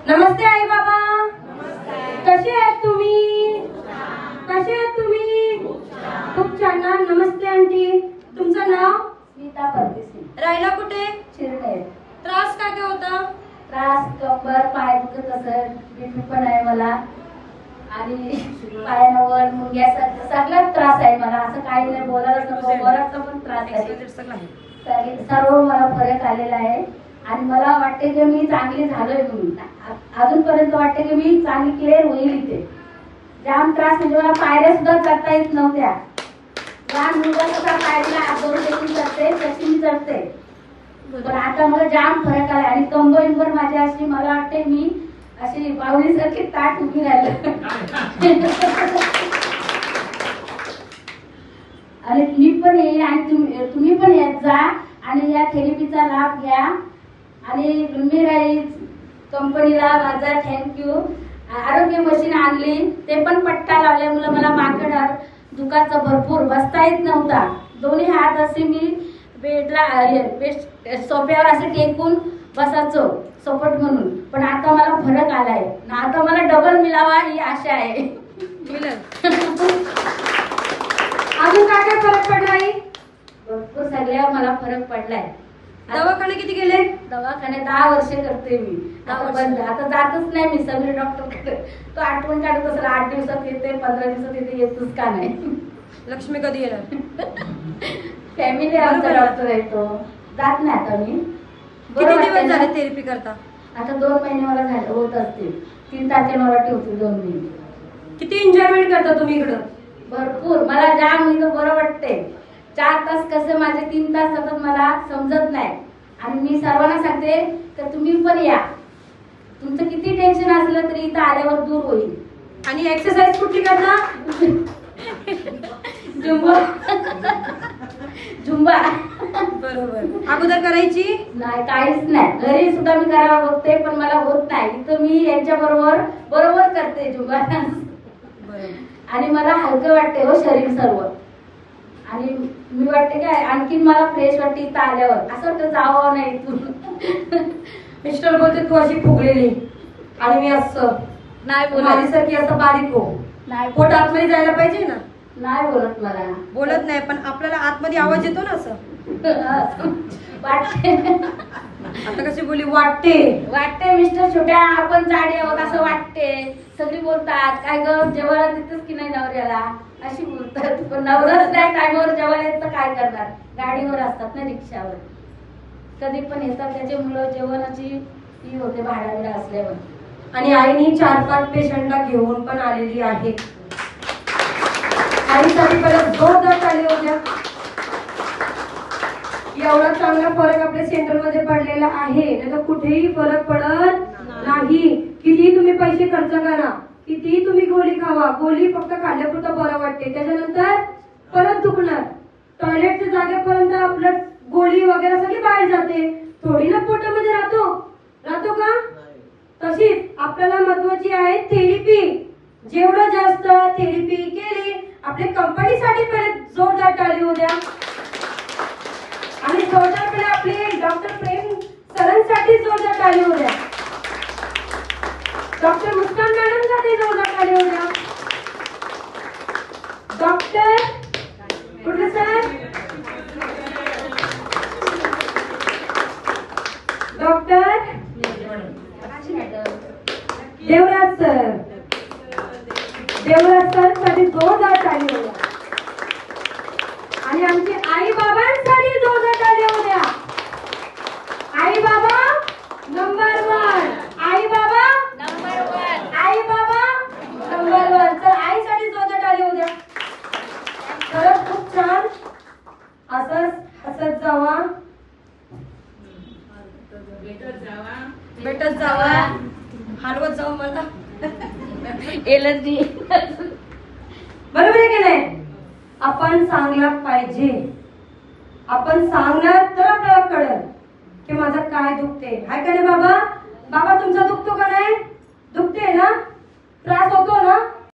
नमस्ते आई बाबा. कसे आहेत तुम्ही? कसे आहेत तुम्ही? खूप छान ना. नमस्ते आंटी. तुमचं नाव? नीता परदेशी. राहिला कुठे? चिरडे. त्रास काय होता? त्रास कंबर पाय दुखत असत, बीपी पण आहे मला आणि पायावर मुंग्यासारखं सगळाच त्रास आहे मला. असं काही नाही बोलायलाच नको. बराचसा पण त्रास आहे. सर्व मला फरक आलेला आहे आणि मला वाटते की मी चांगली झालोय. म्हणून अजूनपर्यंत वाटते की मी चांगली क्लिअर होईल. इथे जाम त्रास म्हणजे मला पायऱ्या सुद्धा चढता येत नव्हत्या. लहान मुलगा कसा पायरीला हात धरून देखील चढते तशी मी चढते. पण आता मला जाम फरक आला आणि कंबर माझी अशी मला वाटते मी अशी बाहुलीसारखी ताट उभी राहिलं. आणि मी पण येईल आणि तुम्ही पण येत जा आणि या थेरपीचा लाभ घ्या. आणि लुमिराईज कंपनीला माझा थँक्यू. आरोग्य मशीन आणली, ते पण पट्टा लावल्यामुळे मला माकडा दुखाचा भरपूर, बसता येत नव्हता. दोन्ही हात असे मी बेडला सोफ्यावर असे टेकून बसायचो सपोर्ट म्हणून. पण आता मला फरक आलाय. आता मला डबल मिळावा ही आशा आहे. अजून काय फरक पडलाय? भरपूर सगळ्या मला फरक पडलाय. दवाखाने किती गेले? दवाखाने 10 वर्ष करते मी. आता बंद, आता जातच नाही मी. सगळे डॉक्टर तो आठवण काढत असेल 8 दिवसात येते, 15 दिवसात येते, येतच का नाही. लक्ष्मी कधी येणार? फॅमिली आमचा डॉक्टर आहे तो. जात नाही आता मी. किती दिवस झाले थेरपी करता? आता 2 महिने मला झाले होत असतील. 3 तारखेला मला ठेवते 2 महिने. किती एन्जॉयमेंट करता तुम्ही इकडं? भरपूर. मला जाम इथं बरं वाटते. 4 तास कसे माझे 3 तास जातात मला समजत नाही. आणि मी सर्वांना सांगते तर तुम्ही पण या. तुमचं किती टेन्शन असलं तरी इथं आल्यावर दूर होईल. आणि एक्सरसाइज कुठली करता? झुंबा. बरोबर. अगोदर करायची नाही, काहीच नाही. घरी सुद्धा मी करायला बघते पण मला होत नाही. इथं मी यांच्या बरोबर करते झुंबा डान्स. आणि मला हलकं वाटते हो शरीर सर्व. आणि मी वाटते काय आणखीन मला फ्रेश वाटते इथं आल्यावर. असं वाटतं जावं नाही इथून. मिस्टर बोलते तू अशी फुगलेली आणि मी असं नाही बोलत. माझ्यासारखी असं बारीक हो. नाही पोट आतमध्ये जायला पाहिजे ना. नाही बोलत मला. बोलत नाही पण आपल्याला आतमध्ये आवाज येतो ना असं वाटते. आता कशी बोली वाटते मिस्टर छोट्या आपण जाडे आहोत असं वाटते. सगळी बोलतात काय ग जेवायला देतच की नाही नवऱ्याला अशी बोलतात. पण नवराच नाही टायमावर जेवायला येत तर काय करणार. गाडीवर असतात ना रिक्षावर. कधी पण येतात त्याच्यामुळं जेवणाची ही होते भाडा असल्यावर. आणि आईनी 4-5 पेशंटला घेऊन पण आलेली आहे. आईसाठी परत जोरदार ताली होत्या. एवढा चांगला फरक आपल्या सेंटर मध्ये पडलेला आहे. नाही तर कुठेही फरक पडत नाही. किती तुम्ही पैसे खर्च करा, किती तुम्ही गोळी खावा, गोळी फक्त खाल्ल्यापुरतं बरं वाटते, त्याच्यानंतर परत दुखणार. टॉयलेटच्या जागेपर्यंत आपलं गोळी वगैरे सगळी बाहेर जाते. थोडी ना पोटामध्ये राहतो का? तशीच आपल्याला महत्वाची आहे थेरपी. जेवढं जास्त थेरपी केली आपल्या कंपनीसाठी पहिले जोरदार टाळी होऊ द्या. आणि जोरदार पहिले आपले डॉक्टर प्रेम सरांसाठी जोरदार टाळी होऊ द्या. डॉक्टर मुस्कान मॅडम साठी जोरदार टाळी होऊ द्या. डॉक्टर कुठे सर? डॉक्टर देवराज सर साठी जोरदार टाळी होऊ द्या. आणि आमचे आई बाबांसाठी जोरदार टाळी होऊ द्या. आई बाबा नंबर 1. आई बाबा नंबर 1. आई बाबा नंबर 1. तर आईसाठी जोरदार टाळी होऊ द्या. खरंच खूप छान. असंच हसत जावा, भेटत जावा, हलवत जाऊ मला एलर्जी. बरोबर आहे की नाही? आपण सांगला पाहिजे. आपण सांगणार तर आपल्याला कळेल की माझं काय दुखते. हाय का नाही बाबा? बाबा तुमचा दुखतो का नाही? दुखते ना? त्रास होतो ना?